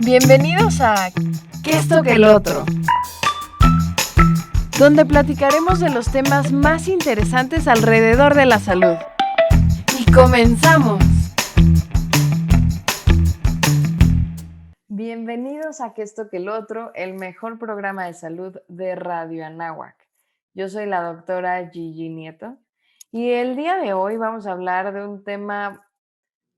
Bienvenidos a ¿Qué esto que el otro? Donde platicaremos de los temas más interesantes alrededor de la salud. ¡Y comenzamos! Bienvenidos a ¿Qué esto que el otro? El mejor programa de salud de Radio Anáhuac. Yo soy la doctora Gigi Nieto y el día de hoy vamos a hablar de un tema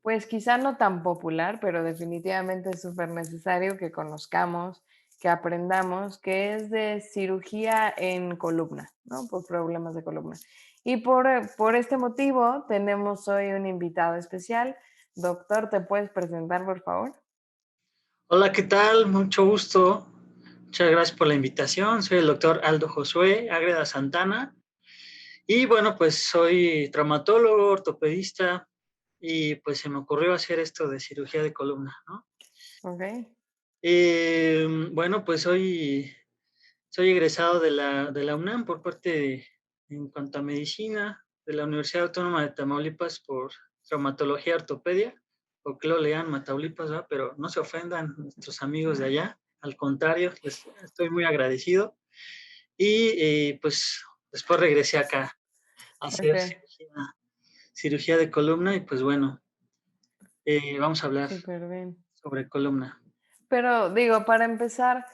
pues quizá no tan popular, pero definitivamente es súper necesario que conozcamos, que aprendamos, que es de cirugía en columna, ¿no? Por problemas de columna. Y por este motivo tenemos hoy un invitado especial. Doctor, ¿te puedes presentar, por favor? Hola, ¿qué tal? Mucho gusto. Muchas gracias por la invitación. Soy el doctor Aldo Josué Ágreda Santana. Y bueno, pues soy traumatólogo, ortopedista, y pues se me ocurrió hacer esto de cirugía de columna, ¿no? Ok. Bueno, pues soy egresado de la UNAM por parte en cuanto a medicina, de la Universidad Autónoma de Tamaulipas por traumatología ortopedia, o que lo lean Mataulipas, ¿verdad? Pero no se ofendan nuestros amigos de allá, al contrario, les estoy muy agradecido. Y pues después regresé acá a hacer Ok, cirugía de columna y pues bueno, vamos a hablar súper bien. sobre columna. Pero digo, para empezar,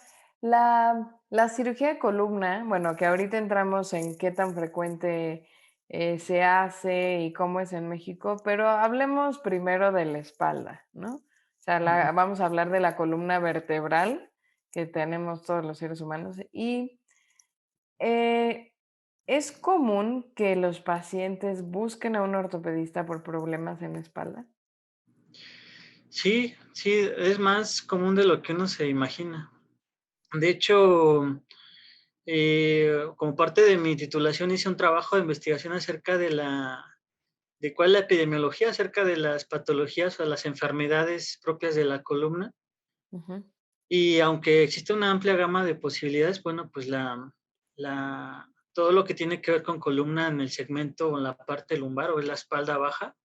la cirugía de columna, bueno, que ahorita entramos en qué tan frecuente se hace y cómo es en México, pero hablemos primero de la espalda, ¿no? O sea, Ujú. vamos a hablar de la columna vertebral que tenemos todos los seres humanos. Y eh, ¿es común que los pacientes busquen a un ortopedista por problemas en la espalda? Sí, sí, es más común de lo que uno se imagina. De hecho, como parte de mi titulación hice un trabajo de investigación acerca de cuál es la epidemiología acerca de las patologías o las enfermedades propias de la columna. Ujú. Y aunque existe una amplia gama de posibilidades, bueno, pues todo lo que tiene que ver con columna en el segmento o en la parte lumbar o en la espalda baja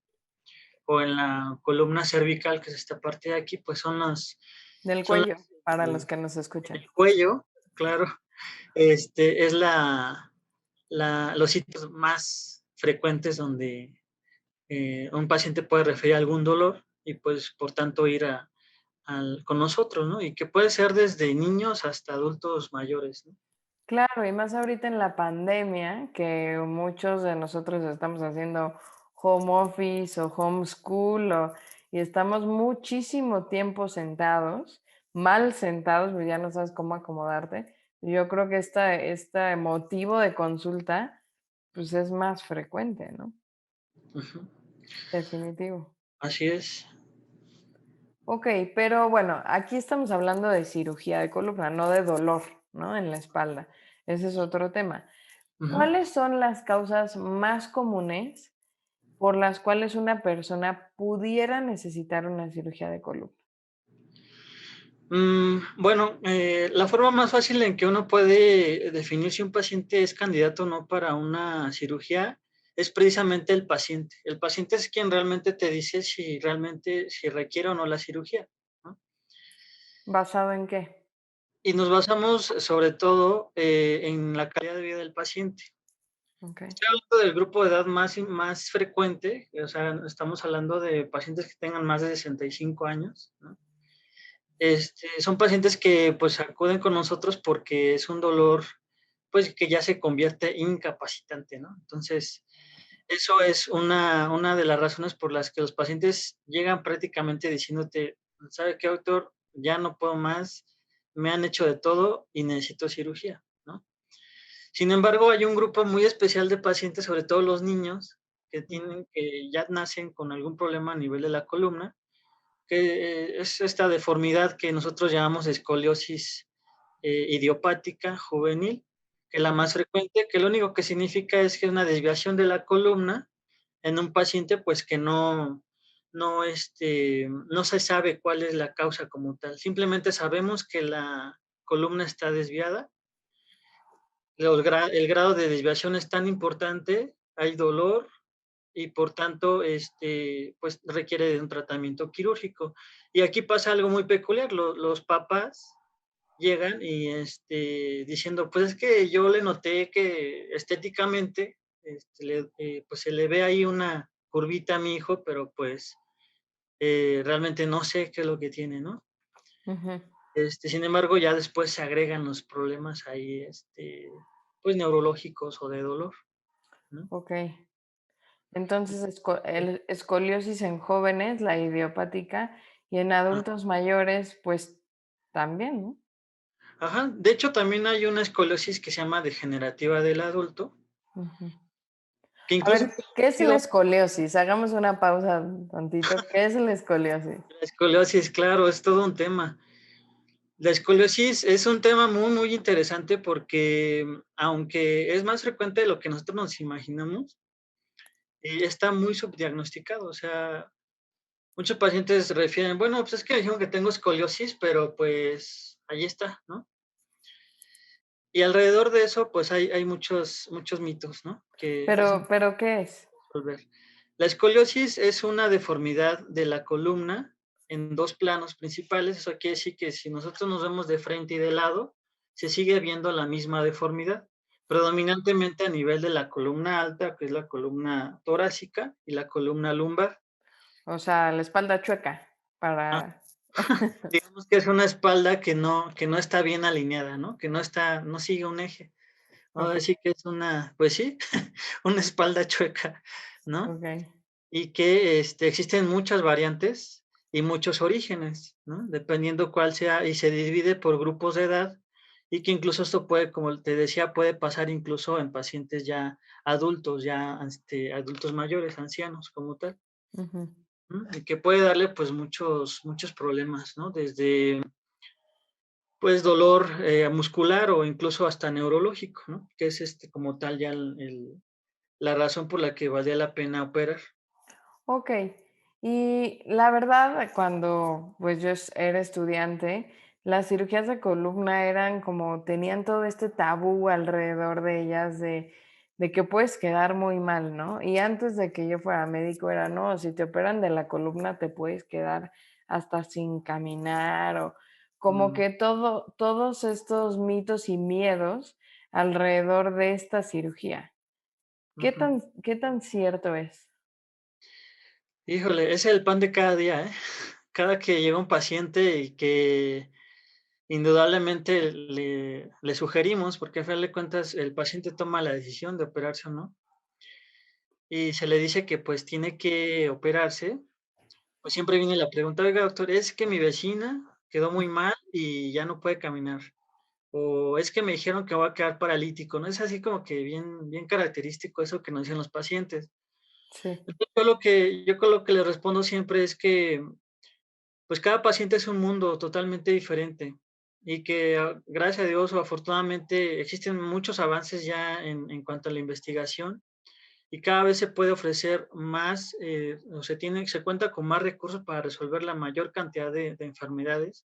o en la columna cervical, que es esta parte de aquí, pues Del son cuello, las, para los que nos escuchan. el cuello, claro, es los sitios más frecuentes donde un paciente puede referir algún dolor y pues por tanto ir con nosotros, ¿no? Y que puede ser desde niños hasta adultos mayores, ¿no? Claro, y más ahorita en la pandemia, que muchos de nosotros estamos haciendo home office o homeschool y estamos muchísimo tiempo sentados, mal sentados, pues ya no sabes cómo acomodarte. Yo creo que este motivo de consulta, pues es más frecuente, ¿no? Ujú. Definitivo. Así es. Ok, pero bueno, aquí estamos hablando de cirugía de columna, no de dolor, ¿no? En la espalda. Ese es otro tema. Ujú. ¿Cuáles son las causas más comunes por las cuales una persona pudiera necesitar una cirugía de columna? Bueno, la forma más fácil en que uno puede definir si un paciente es candidato o no para una cirugía es precisamente el paciente. El paciente es quien realmente te dice si requiere o no la cirugía, ¿no? ¿Basado en qué? Y nos basamos sobre todo en la calidad de vida del paciente. Ok. Estoy hablando del grupo de edad más frecuente, o sea, estamos hablando de pacientes que tengan más de 65 años, ¿no? Son pacientes que pues acuden con nosotros porque es un dolor pues que ya se convierte incapacitante, ¿no? Entonces, eso es una de las razones por las que los pacientes llegan prácticamente diciéndote, ¿sabe qué, doctor? Ya no puedo más, me han hecho de todo y necesito cirugía, ¿no? Sin embargo, hay un grupo muy especial de pacientes, sobre todo los niños, Ujú. que ya nacen con algún problema a nivel de la columna, que es esta deformidad que nosotros llamamos escoliosis idiopática juvenil, que es la más frecuente, que lo único que significa es que es una desviación de la columna en un paciente, pues que no se sabe cuál es la causa como tal. Simplemente sabemos que la columna está desviada. El grado de desviación es tan importante, hay dolor, y por tanto, pues requiere de un tratamiento quirúrgico. Y aquí pasa algo muy peculiar, los papás llegan y, diciendo: "Pues, es que yo le noté que estéticamente, pues, se le ve ahí una curvita a mi hijo, pero, pues, realmente no sé qué es lo que tiene", ¿no? Ujú. Sin embargo, ya después se agregan los problemas ahí, pues, neurológicos o de dolor, ¿no? Okey. Entonces, el escoliosis en jóvenes, la idiopática, y en Ah, adultos mayores, pues, también, ¿no? ajá. De hecho, también hay una escoliosis que se llama degenerativa del adulto, Ujú. que A incluso ver, ¿qué es la escoliosis? Hagamos una pausa tantito, ¿qué es la escoliosis? la escoliosis, claro, es todo un tema. La escoliosis es un tema muy, muy interesante porque, aunque es más frecuente de lo que nosotros nos imaginamos, está muy subdiagnosticado. O sea, muchos pacientes refieren, bueno, pues es que me dijeron que tengo escoliosis, pero pues ahí está, ¿no? Y alrededor de eso, pues hay muchos, muchos mitos, ¿no? Que es Pero, ¿qué es? resolver. La escoliosis es una deformidad de la columna en dos planos principales. Eso quiere decir que si nosotros nos vemos de frente y de lado, se sigue viendo la misma deformidad, predominantemente a nivel de la columna alta, que es la columna torácica, y la columna lumbar. O sea, la espalda chueca Ah, para digamos que es una espalda que no está bien alineada, ¿no? Que no sigue un eje. Vamos a okey, decir que es una, pues sí, una espalda chueca, ¿no? okey, Y que, existen muchas variantes y muchos orígenes, ¿no? Dependiendo cuál sea, y se divide por grupos de edad, y que incluso esto puede, como te decía, puede pasar incluso en pacientes ya adultos, ya, adultos mayores, ancianos como tal, ujú. ¿no? Y que puede darle, pues, muchos muchos problemas, ¿no? Desde, pues, dolor, muscular o incluso hasta neurológico, ¿no? Que es, como tal ya el la razón por la que valía la pena operar. Okey. Y la verdad, cuando, pues, era estudiante, las cirugías de columna eran como tenían todo este tabú alrededor de ellas de que puedes quedar muy mal, ¿no? Y antes de que yo fuera médico era, no, si te operan de la columna te puedes quedar hasta sin caminar, o como Mm, que todos estos mitos y miedos alrededor de esta cirugía. ujú. Qué tan cierto es? Híjole, es el pan de cada día, ¿eh? Cada que llega un paciente y que indudablemente le sugerimos, porque a final de cuentas el paciente toma la decisión de operarse o no, y se le dice que, pues, tiene que operarse, pues, siempre viene la pregunta: "Oiga, doctor, es que mi vecina quedó muy mal y ya no puede caminar", o es que me dijeron que voy a quedar paralítico, ¿no? Es así como que bien característico eso que nos dicen los pacientes. Sí. Entonces, yo con lo que les respondo siempre es que, pues, cada paciente es un mundo totalmente diferente y que, gracias a Dios o afortunadamente existen muchos avances ya en cuanto a la investigación y cada vez se puede ofrecer más, o se cuenta con más recursos para resolver la mayor cantidad de enfermedades.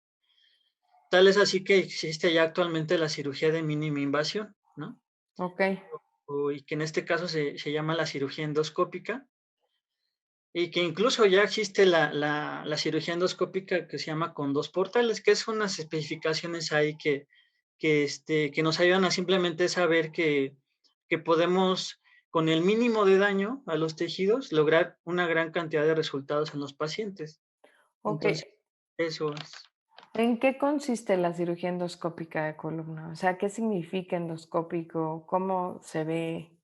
Tal es así que existe ya actualmente la cirugía de mínima invasión, ¿no? Okey, Y que en este caso se llama la cirugía endoscópica. Y que incluso ya existe la cirugía endoscópica que se llama con 2 portales, que es unas especificaciones ahí que nos ayudan a simplemente saber que podemos, con el mínimo de daño a los tejidos, lograr una gran cantidad de resultados en los pacientes. okey. Entonces, eso es. ¿En qué consiste la cirugía endoscópica de columna? O sea, ¿qué significa endoscópico? ¿Cómo se ve?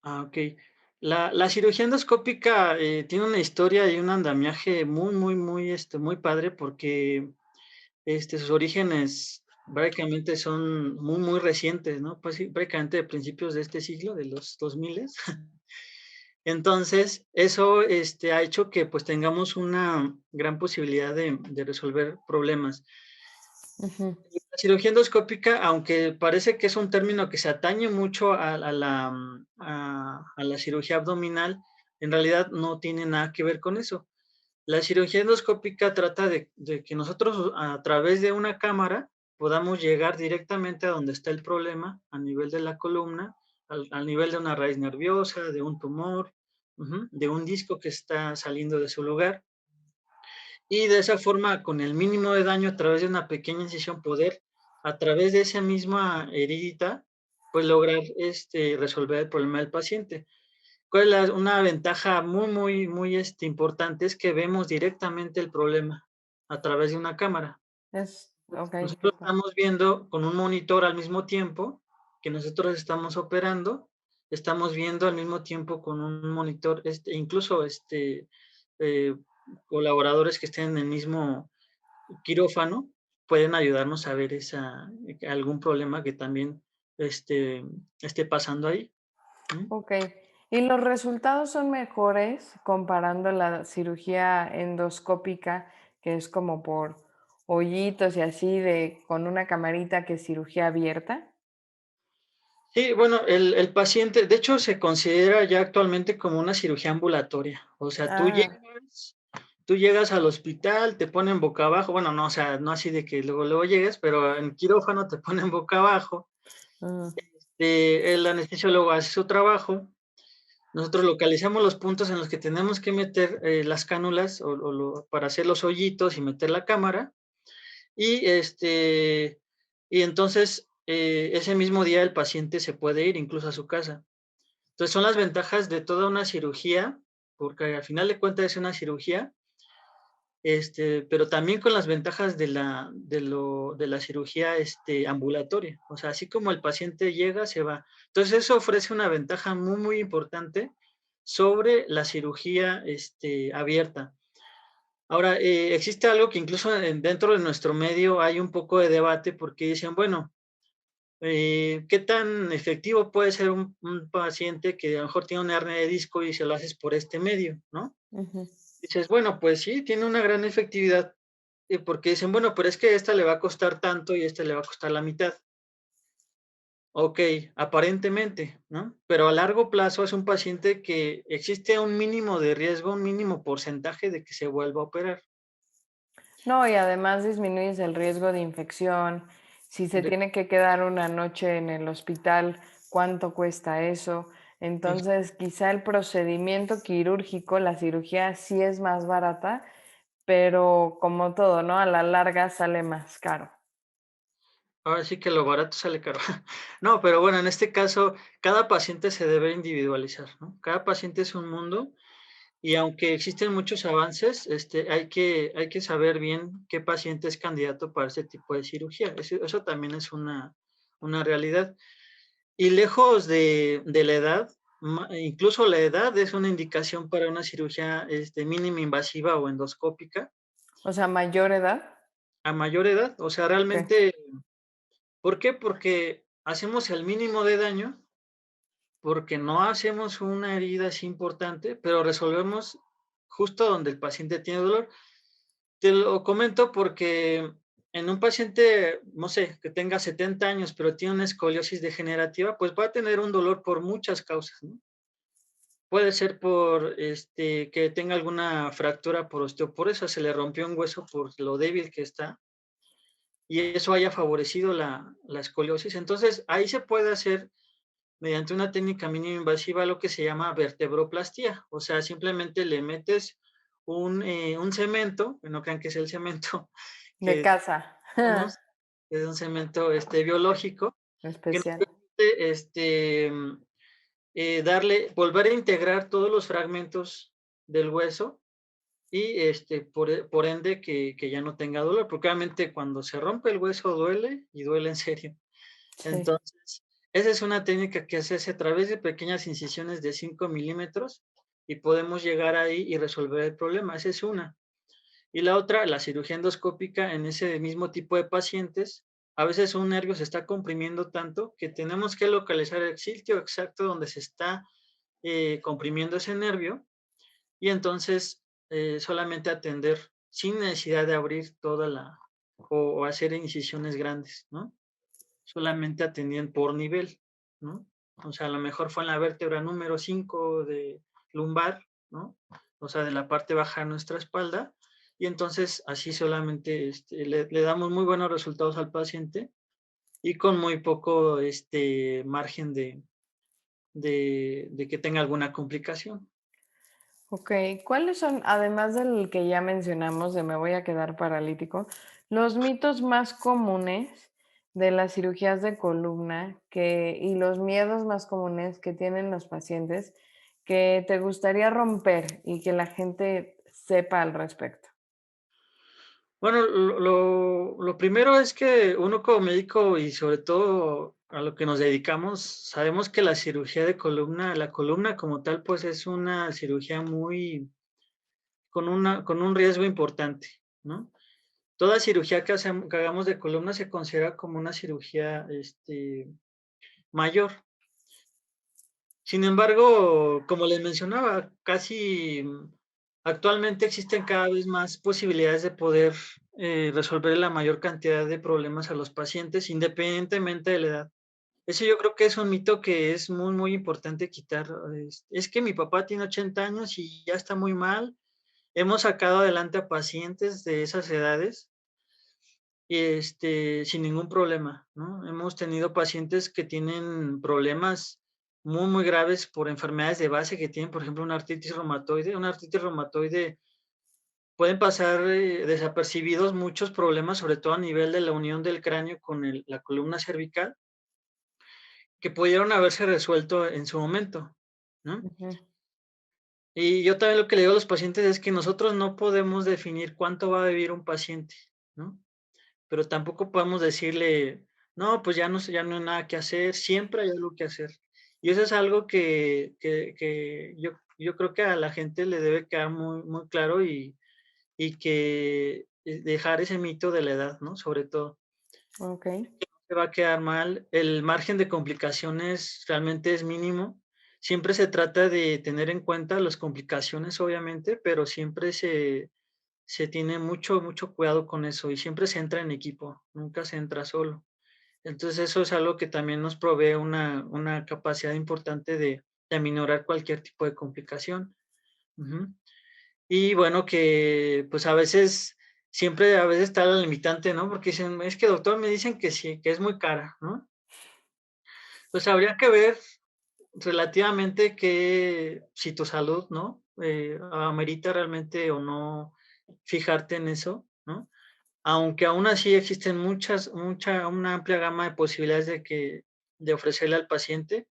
Okey. La cirugía endoscópica, tiene una historia y un andamiaje muy, muy, muy, muy padre porque sus orígenes prácticamente son muy, muy recientes, ¿no? Pues sí, prácticamente de principios de este siglo, de los 2000. Entonces, eso, ha hecho que, pues, tengamos una gran posibilidad de resolver problemas. Ujú, La cirugía endoscópica, aunque parece que es un término que se atañe mucho a la cirugía abdominal, en realidad no tiene nada que ver con eso. La cirugía endoscópica trata de que nosotros a través de una cámara podamos llegar directamente a donde está el problema, a nivel de la columna, al nivel de una raíz nerviosa, de un tumor, de un disco que está saliendo de su lugar. y de esa forma, con el mínimo de daño, a través de una pequeña incisión, poder, a través de esa misma heridita, pues lograr resolver el problema del paciente. ¿Cuál es una ventaja muy, muy, muy importante? Es que vemos directamente el problema a través de una cámara. Okey, qué Nosotros padre. estamos viendo con un monitor al mismo tiempo que nosotros estamos operando, estamos viendo al mismo tiempo con un monitor, incluso eh, colaboradores que estén en el mismo quirófano pueden ayudarnos a ver algún problema que también este, esté pasando ahí. ¿Mm? Okey. ¿Y los resultados son mejores comparando la cirugía endoscópica, que es como por hoyitos y así de con una camarita, que cirugía abierta? Sí, bueno, el paciente, de hecho, se considera ya actualmente como una cirugía ambulatoria. O sea, Ah, tú llegas al hospital, te ponen boca abajo, bueno, no, o sea, no así de que luego llegues, pero en quirófano te ponen boca abajo, mm, el anestesiólogo hace su trabajo, nosotros localizamos los puntos en los que tenemos que meter las cánulas para hacer los hoyitos y meter la cámara, y, y entonces ese mismo día el paciente se puede ir incluso a su casa. Entonces son las ventajas de toda una cirugía, porque al final de cuentas es una cirugía, pero también con las ventajas de la cirugía ambulatoria. O sea, así como el paciente llega, se va. Entonces eso ofrece una ventaja muy, muy importante sobre la cirugía abierta. Ahora, existe algo que incluso dentro de nuestro medio hay un poco de debate porque dicen, bueno, ¿qué tan efectivo puede ser un paciente que a lo mejor tiene una hernia de disco y se lo haces por este medio, ¿no? ujú. Dices, bueno, pues sí, tiene una gran efectividad, porque dicen, bueno, pero es que esta le va a costar tanto y esta le va a costar la mitad. Ok, aparentemente, ¿no? Pero a largo plazo es un paciente que existe un mínimo de riesgo, un mínimo porcentaje de que se vuelva a operar. No, y además disminuyes el riesgo de infección. Si se De- tiene que quedar una noche en el hospital, ¿cuánto cuesta eso? ex- Entonces, quizá el procedimiento quirúrgico, la cirugía sí es más barata, pero como todo, ¿no? A la larga sale más caro. Ahora sí que lo barato sale caro. No, pero bueno, en este caso, cada paciente se debe individualizar, ¿no? Cada paciente es un mundo. Y aunque existen muchos avances, hay que saber bien qué paciente es candidato para ese tipo de cirugía. Eso también es una realidad. Y lejos de la edad, incluso la edad es una indicación para una cirugía mínima invasiva o endoscópica O sea, mayor edad. a mayor edad. O sea, Okey. realmente, ¿por qué? Porque hacemos el mínimo de daño, porque no hacemos una herida así importante, pero resolvemos justo donde el paciente tiene dolor. Te lo comento porque en un paciente, no sé, que tenga 70 años, pero tiene una escoliosis degenerativa, pues va a tener un dolor por muchas causas, ¿no? Puede ser por que tenga alguna fractura por osteoporosis, se le rompió un hueso por lo débil que está y eso haya favorecido la escoliosis. Entonces, ahí se puede hacer mediante una técnica mínima invasiva lo que se llama vertebroplastía, o sea, simplemente le metes un cemento, que no crean que es el cemento De que casa. tenemos, es un cemento biológico, que nos Especial. permite volver a integrar todos los fragmentos del hueso y por ende que ya no tenga dolor, porque obviamente cuando se rompe el hueso duele y duele en serio. Sí. Entonces, esa es una técnica que se hace a través de pequeñas incisiones de 5 milímetros y podemos llegar ahí y resolver el problema. Esa es una. Y la otra, la cirugía endoscópica en ese mismo tipo de pacientes. A veces un nervio se está comprimiendo tanto que tenemos que localizar el sitio exacto donde se está comprimiendo ese nervio y entonces solamente atender sin necesidad de abrir o hacer incisiones grandes, ¿no? Solamente atendían por nivel, ¿no? O sea, a lo mejor fue en la vértebra número 5 de lumbar, ¿no? O sea, de la parte baja de nuestra espalda, y entonces así solamente le damos muy buenos resultados al paciente y con muy poco margen de que tenga alguna complicación. Ok, ¿cuáles son, además del que ya mencionamos de me voy a quedar paralítico, los mitos más comunes de las cirugías de columna y los miedos más comunes que tienen los pacientes que te gustaría romper y que la gente sepa al respecto? Bueno, lo primero es que uno como médico y sobre todo a lo que nos dedicamos, sabemos que la cirugía de columna, la columna como tal, pues es una cirugía muy con un riesgo importante, ¿no? Toda cirugía que hagamos de columna se considera como una cirugía, mayor. Sin embargo, como les mencionaba, actualmente existen cada vez más posibilidades de poder, resolver la mayor cantidad de problemas a los pacientes, independientemente de la edad. Eso yo creo que es un mito que es muy, muy importante quitar. Es que mi papá tiene 80 años y ya está muy mal. Hemos sacado adelante a pacientes de esas edades, sin ningún problema, ¿no? Hemos tenido pacientes que tienen problemas muy, muy graves por enfermedades de base que tienen, por ejemplo, una artritis reumatoide. Una artritis reumatoide pueden pasar, desapercibidos muchos problemas, sobre todo a nivel de la unión del cráneo con la columna cervical, que pudieron haberse resuelto en su momento, ¿no? Ujú. Y yo también lo que le digo a los pacientes es que nosotros no podemos definir cuánto va a vivir un paciente, ¿no? Pero tampoco podemos decirle: "No, pues ya no sé, ya no hay nada que hacer", siempre hay algo que hacer. Y eso es algo que yo creo que a la gente le debe quedar muy muy claro y que, dejar ese mito de la edad, ¿no? Sobre todo, Ok, se va a quedar mal, el margen de complicaciones realmente es mínimo. Siempre se trata de tener en cuenta las complicaciones, obviamente, pero siempre se tiene mucho, mucho cuidado con eso y siempre se entra en equipo, nunca se entra solo. Entonces, eso es algo que también nos provee una capacidad importante de aminorar cualquier tipo de complicación. Ujú. Y bueno, que pues a veces está la limitante, ¿no? Porque dicen, es que doctor, me dicen que sí, que es muy cara, ¿no? Pues habría que ver relativamente que si tu salud, ¿no? Amerita realmente o no fijarte en eso, ¿no? Aunque aún así existen una amplia gama de posibilidades de ofrecerle al paciente,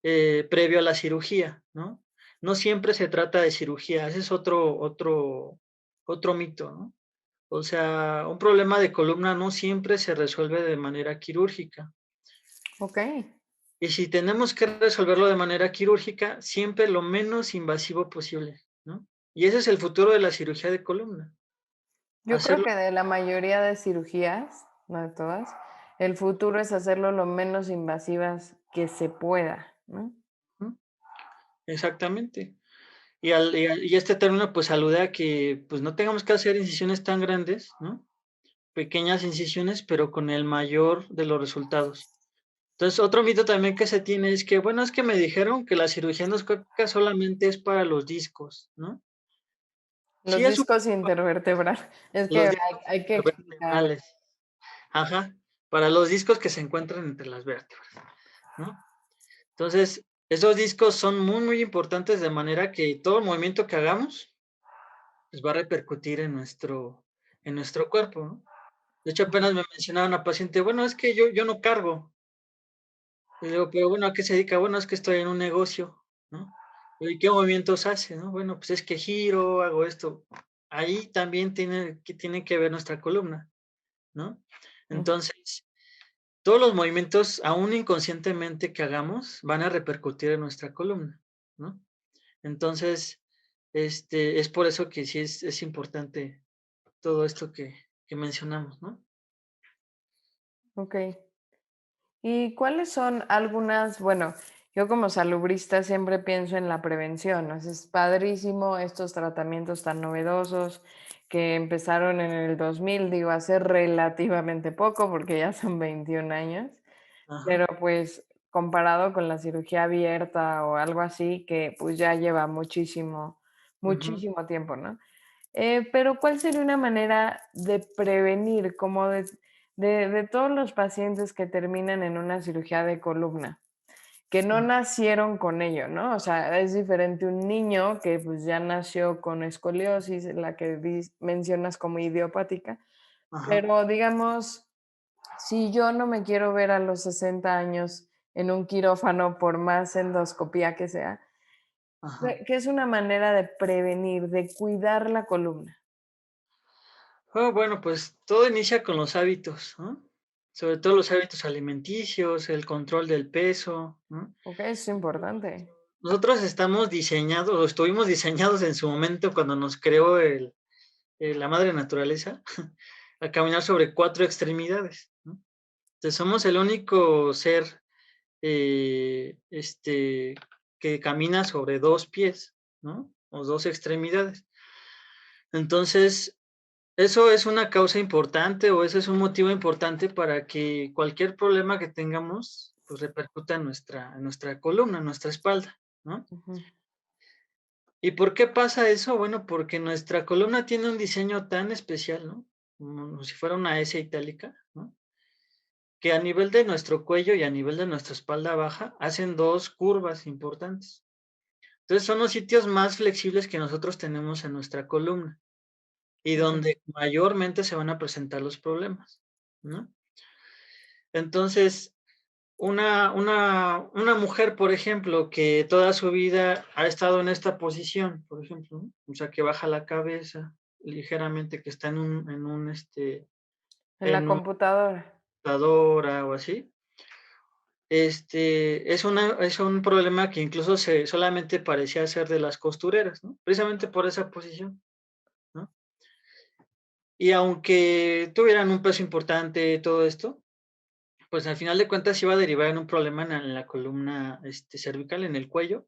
previo a la cirugía, ¿no? No siempre se trata de cirugía, ese es otro mito, ¿no? O sea, un problema de columna no siempre se resuelve de manera quirúrgica. ok. Y si tenemos que resolverlo de manera quirúrgica, siempre lo menos invasivo posible, ¿no? Y ese es el futuro de la cirugía de columna, Yo creo hacerlo. que de la mayoría de cirugías, no de todas, el futuro es hacerlo lo menos invasivas que se pueda, ¿no? Ujú, exactamente. Y este término, pues, alude a que, pues, no tengamos que hacer incisiones tan grandes, ¿no? Pequeñas incisiones, pero con el mayor de los resultados. Entonces, otro mito también que se tiene es que, bueno, es que me dijeron que la cirugía endoscópica solamente es para los discos, ¿no? Sí, Los es un discos intervertebrales. Es que los hay discos que explicar. vertebrales. Ajá, para los discos que se encuentran entre las vértebras, ¿no? Entonces, esos discos son muy, muy importantes de manera que todo el movimiento que hagamos, pues, va a repercutir en nuestro cuerpo, ¿no? De hecho, apenas me mencionaba una paciente, bueno, es que yo no cargo. Y le digo, pero bueno, ¿a qué se dedica? Bueno, es que estoy en un negocio, ¿no? ¿Y qué movimientos hace, no? Bueno, pues es que giro, hago esto. Ahí también tiene que ver nuestra columna, ¿no? Mm, Entonces, todos los movimientos, aún inconscientemente que hagamos, van a repercutir en nuestra columna, ¿no? Entonces, es por eso que sí es importante todo esto que mencionamos, ¿no? ok. ¿Y cuáles son algunas, bueno, yo como salubrista siempre pienso en la prevención, ¿no? Es padrísimo estos tratamientos tan novedosos que empezaron en el 2000, digo, hace relativamente poco, porque ya son 21 años, Ajá, pero pues comparado con la cirugía abierta o algo así, que pues ya lleva muchísimo, ujú. muchísimo tiempo, ¿no? Pero ¿cuál sería una manera de prevenir, como de todos los pacientes que terminan en una cirugía de columna? que no sí, nacieron con ello, ¿no? O sea, es diferente un niño que pues ya nació con escoliosis, la que mencionas como idiopática, ajá, pero digamos, si yo no me quiero ver a los 60 años en un quirófano por más endoscopía que sea, ajá. que es una manera de prevenir, de cuidar la columna. Bueno, pues todo inicia con los hábitos, ¿no? Sobre todo los hábitos alimenticios, el control del peso, ¿no? Ok, es importante. Nosotros estamos diseñados, o estuvimos diseñados en su momento cuando nos creó la madre naturaleza, a caminar sobre 4 extremidades, ¿no? Entonces, somos el único ser, que camina sobre 2 pies, ¿no? O 2 extremidades. Entonces, eso es una causa importante, o ese es un motivo importante para que cualquier problema que tengamos, pues, repercuta en nuestra columna, en nuestra espalda, ¿no? Ujú. ¿Y por qué pasa eso? Bueno, porque nuestra columna tiene un diseño tan especial, ¿no? Como si fuera una S itálica, ¿no? Que a nivel de nuestro cuello y a nivel de nuestra espalda baja hacen 2 curvas importantes. Entonces, son los sitios más flexibles que nosotros tenemos en nuestra columna y Ok. donde mayormente se van a presentar los problemas, ¿no? Entonces, una mujer, por ejemplo, que toda su vida ha estado en esta posición, por ejemplo, ¿no? O sea, que baja la cabeza ligeramente, que está En la en una computadora. computadora o así, es un problema que incluso se solamente parecía ser de las costureras, ¿no? Precisamente por esa posición, ¿no? Y aunque tuvieran un peso importante, todo esto, pues al final de cuentas iba a derivar en un problema en la columna, cervical, en el cuello,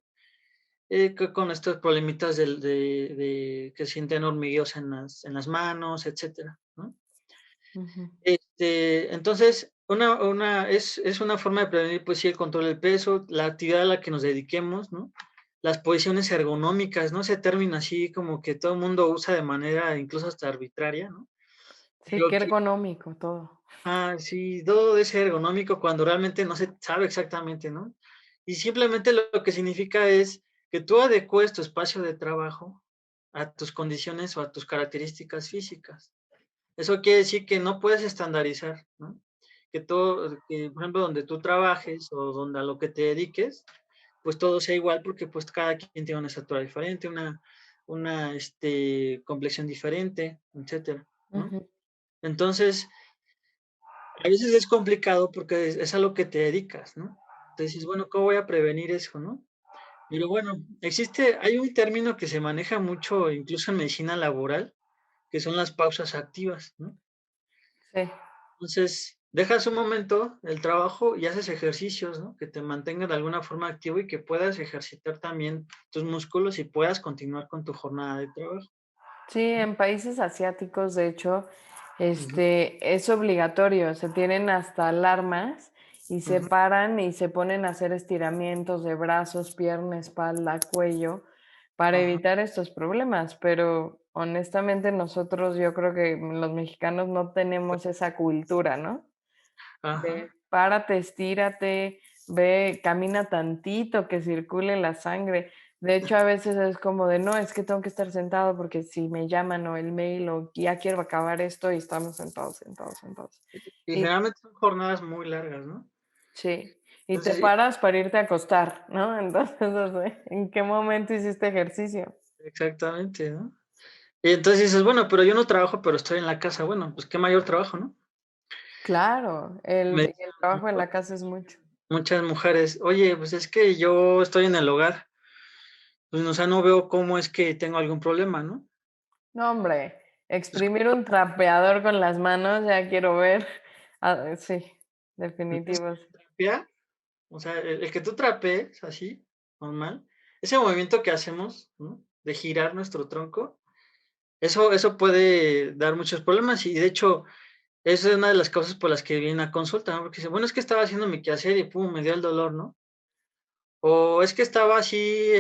con estos problemitas de que sienten hormigueos en las manos, etcétera, ¿no? Ujú. Entonces, es una forma de prevenir, pues sí, el control del peso, la actividad a la que nos dediquemos, ¿no? Las posiciones ergonómicas, ¿no? Ese término así como que todo el mundo usa de manera incluso hasta arbitraria, ¿no? Sí, Digo qué que ergonómico todo. sí, todo es ergonómico cuando realmente no se sabe exactamente, ¿no? Y simplemente lo que significa es que tú adecues tu espacio de trabajo a tus condiciones o a tus características físicas. Eso quiere decir que no puedes estandarizar, ¿no? Que, por ejemplo, donde tú trabajes o donde a lo que te dediques, pues todo sea igual porque pues cada quien tiene una estatura diferente, una complexión diferente, etcétera, ¿no? Ujú. Entonces, a veces es complicado porque es a lo que te dedicas, ¿no? Entonces dices, bueno, ¿cómo voy a prevenir eso, no? Pero bueno, hay un término que se maneja mucho, incluso en medicina laboral, que son las pausas activas, ¿no? Sí. Entonces, dejas un momento el trabajo y haces ejercicios, ¿no? Que te mantengan de alguna forma activo y que puedas ejercitar también tus músculos y puedas continuar con tu jornada de trabajo. Sí, en países asiáticos, de hecho, Ujú, es obligatorio, se tienen hasta alarmas y se ujú, paran y se ponen a hacer estiramientos de brazos, pierna, espalda, cuello, para ajá, evitar estos problemas, pero honestamente nosotros, yo creo que los mexicanos no tenemos esa cultura, ¿no? ajá. Párate, estírate, ve, camina tantito, que circule la sangre. De hecho, a veces es como de, no, es que tengo que estar sentado porque si me llaman o el mail o ya quiero acabar esto y estamos sentados, sentados, sentados. Y Y generalmente son jornadas muy largas, ¿no? sí, y te Entonces, paras para irte a acostar, ¿no? Entonces, o sea, ¿en qué momento hiciste ejercicio? exactamente, ¿no? Y entonces dices, bueno, pero yo no trabajo, pero estoy en la casa. Bueno, pues qué mayor trabajo, ¿no? Claro, Me y el trabajo en la casa es mucho. muchas mujeres, oye, pues es que yo estoy en el hogar, pues, o sea, no veo cómo es que tengo algún problema, ¿no? No, hombre, Pues, exprimir un trapeador con las manos, ya quiero ver. Ah, sí, entonces, definitivos. trapear, o sea, el que tú trapees así, normal, ese movimiento que hacemos, ¿no? De girar nuestro tronco, eso puede dar muchos problemas y de hecho, esa es una de las causas por las que vienen a consulta, ¿no? Porque dice, bueno, es que estaba haciendo mi quehacer y pum, me dio el dolor, ¿no? O es que estaba así,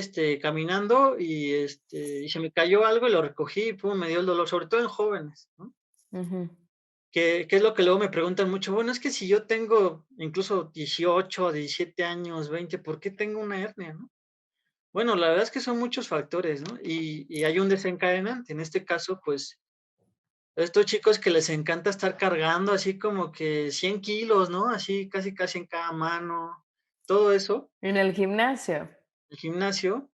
caminando y se me cayó algo y lo recogí y pum, me dio el dolor, sobre todo en jóvenes, ¿no? Ujú. que es lo que luego me preguntan mucho, bueno, es que si yo tengo incluso 18, 17 años, 20, ¿por qué tengo una hernia, no? Bueno, la verdad es que son muchos factores, ¿no? Y hay un desencadenante. En este caso, pues, estos chicos que les encanta estar cargando así como que 100 kilos, ¿no? Así casi, casi en cada mano, todo eso, En el gimnasio. el gimnasio,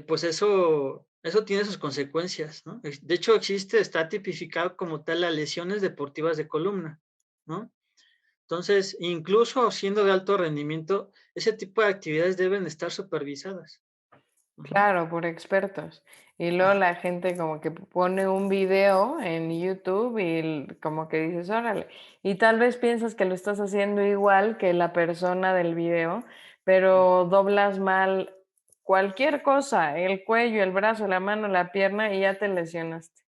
pues eso tiene sus consecuencias, ¿no? De hecho, está tipificado como tal las lesiones deportivas de columna, ¿no? Entonces, incluso siendo de alto rendimiento, ese tipo de actividades deben estar supervisadas. Ujú. Claro, por expertos. Y luego Ajá, la gente como que pone un video en YouTube y como que dices, órale. Y tal vez piensas que lo estás haciendo igual que la persona del video, pero doblas mal cualquier cosa, el cuello, el brazo, la mano, la pierna y ya te lesionaste.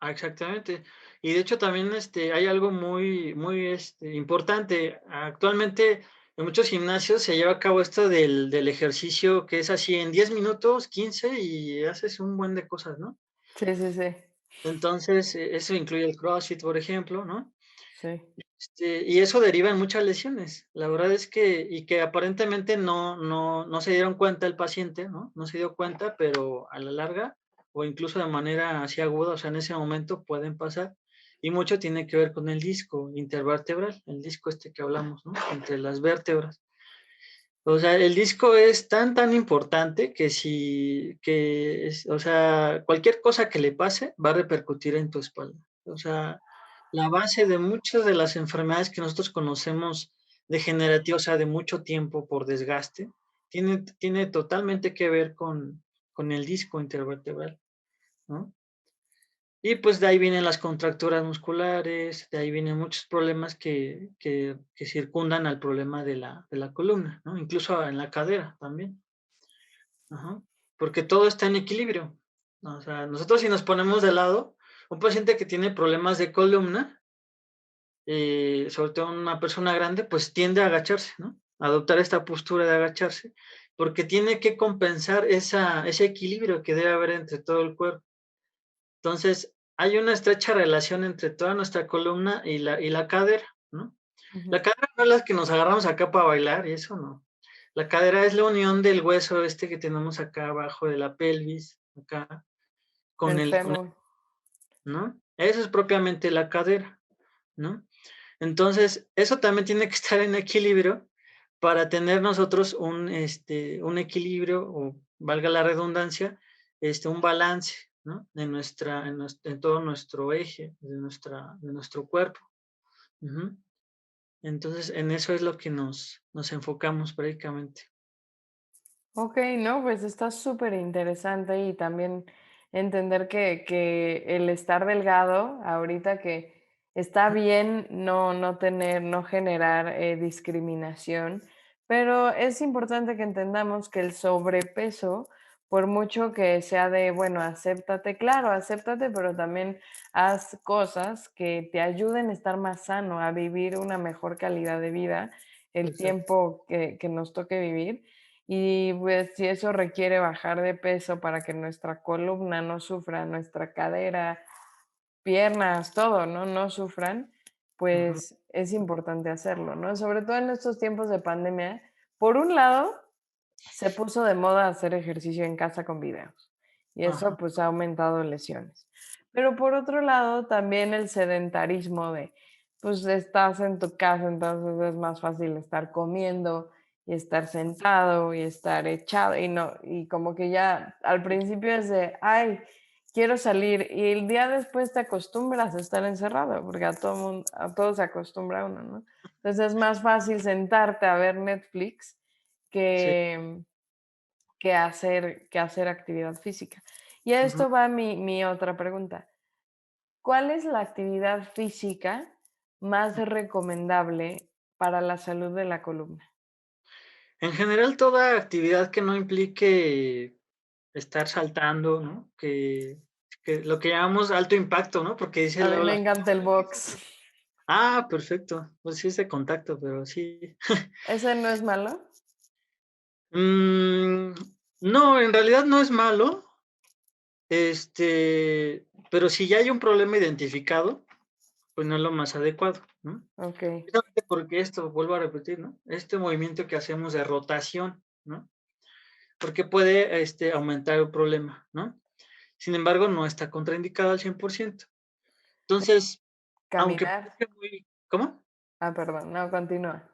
exactamente. Y de hecho también, hay algo muy muy, importante. Actualmente, en muchos gimnasios se lleva a cabo esto del ejercicio que es así en 10 minutos, 15 y haces un buen de cosas, ¿no? Sí, sí, sí, Entonces, eso incluye el CrossFit, por ejemplo, ¿no? sí. Y eso deriva en muchas lesiones. La verdad es que aparentemente no se dieron cuenta el paciente, ¿no? No se dio cuenta, pero a la larga, o incluso de manera así aguda, o sea, en ese momento pueden pasar. Y mucho tiene que ver con el disco intervertebral, el disco que hablamos, ¿no? Entre las vértebras. O sea, el disco es tan importante que o sea, cualquier cosa que le pase va a repercutir en tu espalda. O sea, la base de muchas de las enfermedades que nosotros conocemos degenerativas, o sea, de mucho tiempo por desgaste, tiene totalmente que ver con el disco intervertebral, ¿no? Y pues de ahí vienen las contracturas musculares, de ahí vienen muchos problemas que circundan al problema de la columna, ¿no? Incluso en la cadera también. Ajá. Porque todo está en equilibrio, ¿no? O sea, nosotros si nos ponemos de lado, un paciente que tiene problemas de columna, sobre todo una persona grande, pues tiende a agacharse, ¿no? Adoptar esta postura de agacharse, porque tiene que compensar ese equilibrio que debe haber entre todo el cuerpo. Entonces, hay una estrecha relación entre toda nuestra columna y la cadera, ¿no? Ujú. La cadera no es la que nos agarramos acá para bailar y eso no. La cadera es la unión del hueso que tenemos acá abajo de la pelvis, acá, con El el, fémur. ¿no? Eso es propiamente la cadera, ¿no? Entonces, eso también tiene que estar en equilibrio para tener nosotros un equilibrio, o valga la redundancia, un balance, ¿no? En todo nuestro eje, de nuestro cuerpo. Ujú. Entonces, en eso es lo que nos enfocamos prácticamente. Ok, no, pues está súper interesante y también entender que el estar delgado, ahorita que está bien no tener, no generar discriminación, pero es importante que entendamos que el sobrepeso, por mucho que sea de, bueno, acéptate, claro, acéptate, pero también haz cosas que te ayuden a estar más sano, a vivir una mejor calidad de vida el Exacto. tiempo que nos toque vivir. Y pues si eso requiere bajar de peso para que nuestra columna no sufra, nuestra cadera, piernas, todo, ¿no? No sufran, Ujú, pues es importante hacerlo, ¿no? Sobre todo en estos tiempos de pandemia. Por un lado, se puso de moda hacer ejercicio en casa con videos y eso ajá, pues ha aumentado lesiones. Pero por otro lado, también el sedentarismo de, pues estás en tu casa, entonces es más fácil estar comiendo y estar sentado y estar echado y no, y como que ya al principio es de, ay, quiero salir y el día después te acostumbras a estar encerrado, porque a todo mundo, a todo se acostumbra uno, ¿no? Entonces es más fácil sentarte a ver Netflix sí, que, que hacer actividad física. Y a ujú. esto va mi otra pregunta. ¿Cuál es la actividad física más recomendable para la salud de la columna? En general, toda actividad que no implique estar saltando, ¿no? Que lo que llamamos alto impacto, ¿no? Porque dice A mí luego me la encanta el box. perfecto. Pues sí es de contacto, pero sí. ¿Ese no es malo? Mm, no, en realidad no es malo, pero si ya hay un problema identificado, pues no es lo más adecuado, ¿no? okey, Precisamente porque esto, vuelvo a repetir, ¿no? Este movimiento que hacemos de rotación, ¿no? Porque puede, aumentar el problema, ¿no? Sin embargo, no está contraindicado al 100%. Entonces, aunque caminar. parezca muy, ¿cómo? Perdón, no, continúa.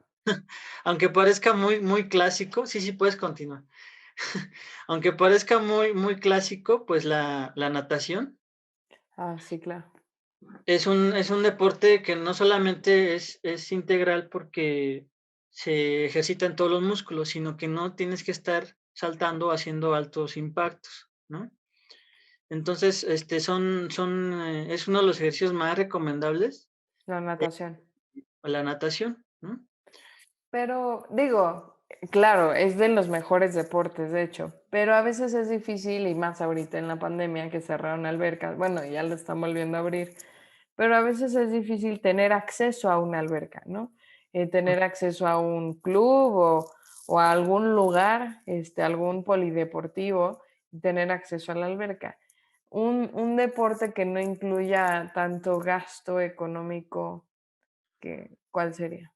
Aunque parezca muy clásico, sí, sí, puedes continuar. Aunque parezca muy clásico, pues la natación Sí, claro. es un deporte que no solamente es integral porque se ejercitan todos los músculos, sino que no tienes que estar saltando o haciendo altos impactos, ¿no? Entonces, es uno de los ejercicios más recomendables, La eh, natación. la natación, ¿no? Pero digo, claro, es de los mejores deportes, de hecho, pero a veces es difícil y más ahorita en la pandemia que cerraron albercas, bueno, ya lo están volviendo a abrir, pero a veces es difícil tener acceso a una alberca, ¿no? Tener acceso a un club o a algún lugar, algún polideportivo, y tener acceso a la alberca. Un deporte que no incluya tanto gasto económico, ¿cuál sería?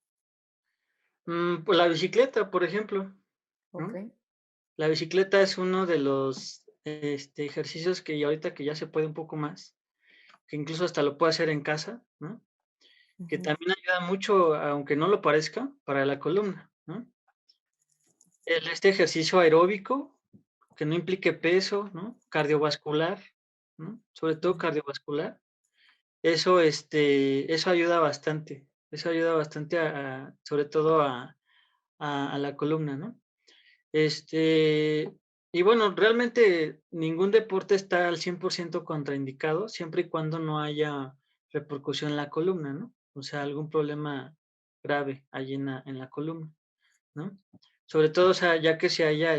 Pues la bicicleta, por ejemplo, Ok. ¿no? La bicicleta es uno de los, ejercicios que ya ahorita que ya se puede un poco más, que incluso hasta lo puede hacer en casa, ¿no? Que Ujú. también ayuda mucho, aunque no lo parezca, para la columna, ¿no? Este ejercicio aeróbico, que no implique peso, ¿no? Cardiovascular, ¿no? Sobre todo Ujú. cardiovascular, eso ayuda bastante sobre todo a la columna, ¿no? Este, y bueno, realmente ningún deporte está al 100% contraindicado, siempre y cuando no haya repercusión en la columna, ¿no? O sea, algún problema grave allí en la columna, ¿no? Sobre todo, o sea, ya que se haya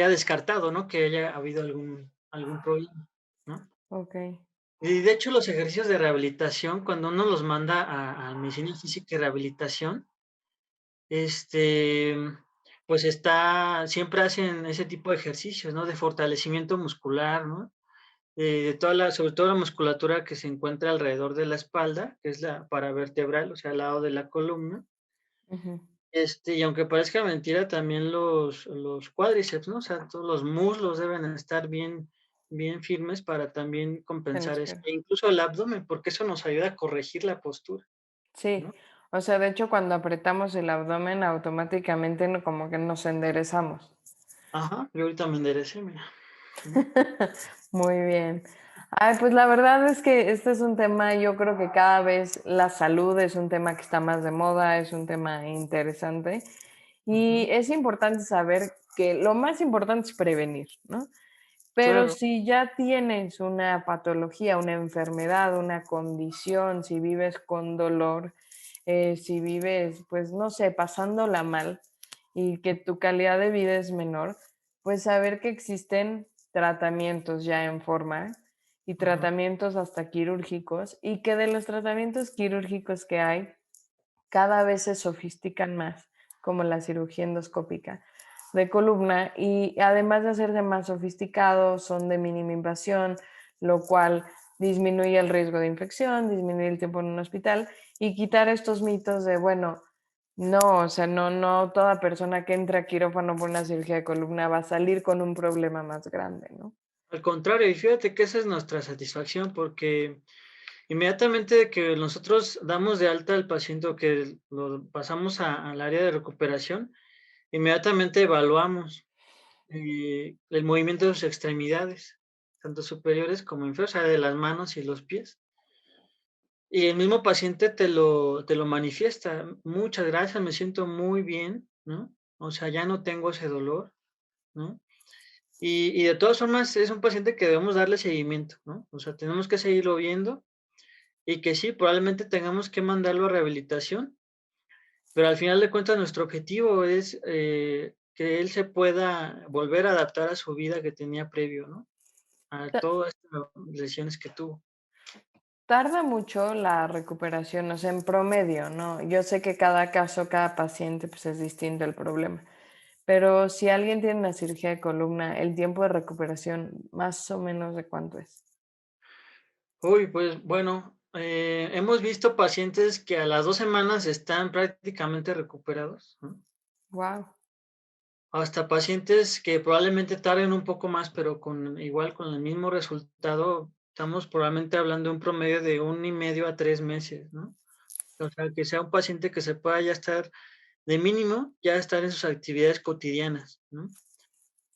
descartado, ¿no? Que haya habido algún problema, ¿no? Ok. Y de hecho, los ejercicios de rehabilitación, cuando uno los manda a medicina física y rehabilitación, este, pues siempre hacen ese tipo de ejercicios, ¿no? De fortalecimiento muscular, ¿no? Sobre todo la musculatura que se encuentra alrededor de la espalda, que es la paravertebral, o sea, al lado de la columna. Ujú. Y aunque parezca mentira, también los cuádriceps, ¿no? O sea, todos los muslos deben estar bien firmes para también En la compensar eso. espalda. E incluso el abdomen, porque eso nos ayuda a corregir la postura, Sí, ¿no? o sea, de hecho, cuando apretamos el abdomen, automáticamente como que nos enderezamos. Ajá, yo ahorita me enderecé, mira. ¿No? Muy bien. Ay, pues la verdad es que este es un tema, yo creo que cada vez la salud es un tema que está más de moda, es un tema interesante y Ujú, es importante saber que lo más importante es prevenir, ¿no? Pero claro. si ya tienes una patología, una enfermedad, una condición, si vives con dolor, si vives, pues no sé, pasándola mal y que tu calidad de vida es menor, pues saber que existen tratamientos ya en forma y Ujú, tratamientos hasta quirúrgicos y que de los tratamientos quirúrgicos que hay, cada vez se sofistican más, como la cirugía endoscópica de columna, y además de hacerse más sofisticados, son de mínima invasión, lo cual disminuye el riesgo de infección, disminuye el tiempo en un hospital y quitar estos mitos de, bueno, no, o sea, no toda persona que entra a quirófano por una cirugía de columna va a salir con un problema más grande, ¿no? al contrario, y fíjate que esa es nuestra satisfacción, porque inmediatamente de que nosotros damos de alta al paciente o que lo pasamos al área de recuperación, inmediatamente evaluamos el movimiento de sus extremidades, tanto superiores como inferiores, o sea, de las manos y los pies. Y el mismo paciente te lo manifiesta. Muchas gracias, me siento muy bien, ¿no? O sea, ya no tengo ese dolor, ¿no? Y de todas formas es un paciente que debemos darle seguimiento, ¿no? O sea, tenemos que seguirlo viendo y que sí, probablemente tengamos que mandarlo a rehabilitación, pero al final de cuentas nuestro objetivo es que él se pueda volver a adaptar a su vida que tenía previo, ¿no? A Ta- todas estas lesiones que tuvo. Tarda mucho la recuperación, o sea, en promedio, ¿no? Yo sé que cada caso, cada paciente, pues es distinto el problema. Pero si alguien tiene una cirugía de columna, el tiempo de recuperación, más o menos de cuánto es. Uy, pues bueno, hemos visto pacientes que a las 2 semanas están prácticamente recuperados, ¿no? Wow. Hasta pacientes que probablemente tarden un poco más, pero con el mismo resultado, estamos probablemente hablando de un promedio de 1 y medio a 3 meses, ¿no? O sea, que sea un paciente que se pueda ya estar de mínimo, ya estar en sus actividades cotidianas, ¿no?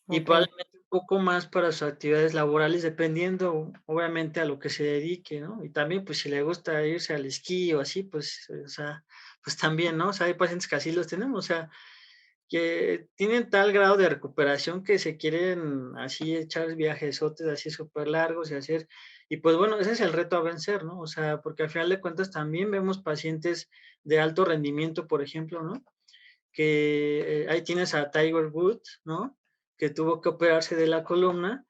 Y Ok. probablemente un poco más para sus actividades laborales, dependiendo, obviamente, a lo que se dedique, ¿no? Y también, pues, si le gusta irse al esquí o así, pues, o sea, pues también, ¿no? O sea, hay pacientes que así los tenemos, o sea, que tienen tal grado de recuperación que se quieren así echar viajesotes así súper largos y hacer y pues bueno, ese es el reto a vencer, ¿no? O sea, porque al final de cuentas también vemos pacientes de alto rendimiento, por ejemplo, ¿no? Que ahí tienes a Tiger Woods, ¿no? Que tuvo que operarse de la columna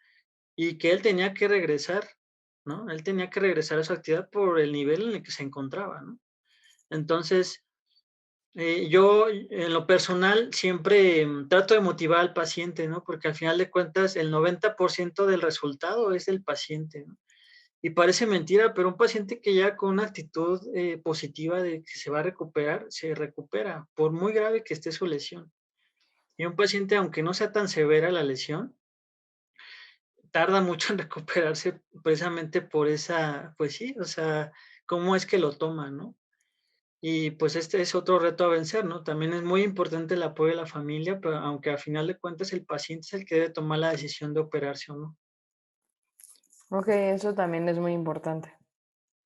y que él tenía que regresar, ¿no? Él tenía que regresar a su actividad por el nivel en el que se encontraba, ¿no? Entonces, yo en lo personal siempre trato de motivar al paciente, ¿no? Porque al final de cuentas el 90% del resultado es el paciente, ¿no? Y parece mentira, pero un paciente que ya con una actitud positiva de que se va a recuperar, se recupera, por muy grave que esté su lesión. Y un paciente, aunque no sea tan severa la lesión, tarda mucho en recuperarse precisamente por esa, pues sí, o sea, cómo es que lo toma, ¿no? Y pues este es otro reto a vencer, ¿no? También es muy importante el apoyo de la familia, pero aunque al final de cuentas el paciente es el que debe tomar la decisión de operarse o no. Ok, eso también es muy importante.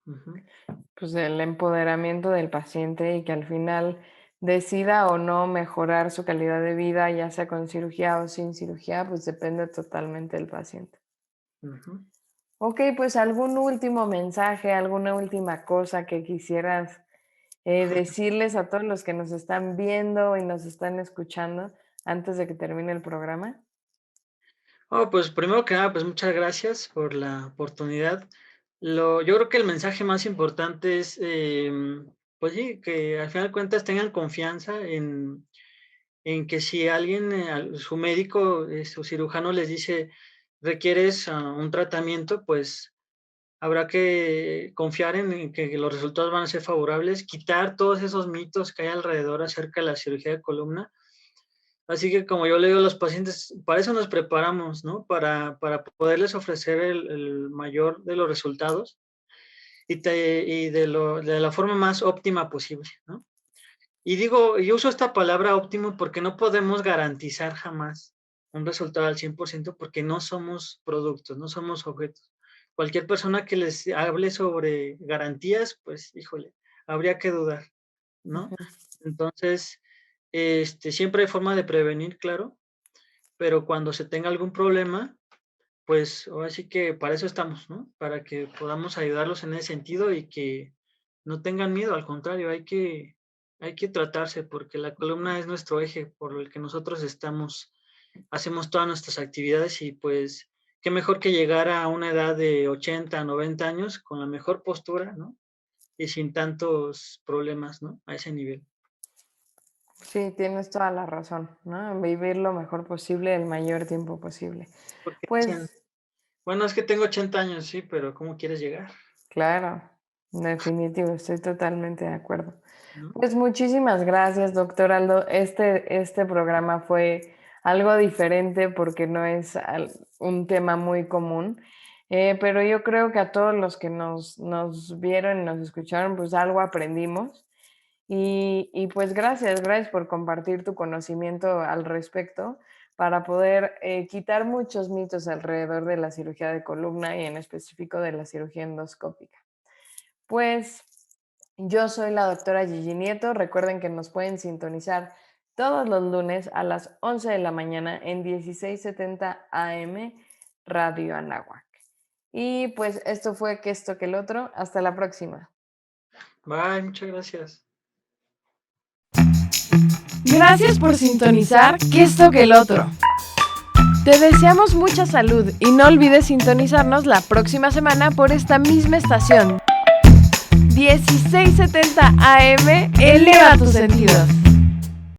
Ujú, Pues el empoderamiento del paciente y que al final decida o no mejorar su calidad de vida, ya sea con cirugía o sin cirugía, pues depende totalmente del paciente. ujú. Ok, pues algún último mensaje, alguna última cosa que quisieras decirles a todos los que nos están viendo y nos están escuchando antes de que termine el programa. Oh, pues primero que nada, pues muchas gracias por la oportunidad. Yo creo que el mensaje más importante es, pues sí, que al final de cuentas tengan confianza en que si alguien, su médico, su cirujano les dice, requieres un tratamiento, pues habrá que confiar en que los resultados van a ser favorables, quitar todos esos mitos que hay alrededor acerca de la cirugía de columna. Así que como yo le digo a los pacientes, para eso nos preparamos, ¿no? Para poderles ofrecer el mayor de los resultados y de la forma más óptima posible, ¿no? Y digo, yo uso esta palabra óptimo porque no podemos garantizar jamás un resultado al 100% porque no somos productos, no somos objetos. Cualquier persona que les hable sobre garantías, pues, híjole, habría que dudar, ¿no? Ujú. Entonces, siempre hay forma de prevenir, claro, pero cuando se tenga algún problema, pues, ahora sí que para eso estamos, ¿no? Para que podamos ayudarlos en ese sentido y que no tengan miedo, al contrario, hay que tratarse, porque la columna es nuestro eje por el que nosotros hacemos todas nuestras actividades y, pues, qué mejor que llegar a una edad de 80, 90 años con la mejor postura, ¿no? Y sin tantos problemas, ¿no? A ese nivel. Sí, tienes toda la razón, ¿no? Vivir lo mejor posible, el mayor tiempo posible. Porque dicen: Pues "Bueno, es que tengo 80 años", sí, pero ¿cómo quieres llegar? claro, definitivo, estoy totalmente de acuerdo. ¿No? Pues muchísimas gracias, doctor Aldo. Este programa fue algo diferente porque no es un tema muy común, pero yo creo que a todos los que nos vieron y nos escucharon, pues algo aprendimos. Y pues gracias, gracias por compartir tu conocimiento al respecto para poder quitar muchos mitos alrededor de la cirugía de columna y en específico de la cirugía endoscópica. Pues yo soy la doctora Gigi Nieto. Recuerden que nos pueden sintonizar todos los lunes a las 11 de la mañana en 1670 AM Radio Anáhuac. Y pues esto fue que esto que el otro. Hasta la próxima. Bye, muchas gracias. Gracias por sintonizar que esto que el otro. Te deseamos mucha salud y no olvides sintonizarnos la próxima semana por esta misma estación. 1670 AM, eleva tus sentidos.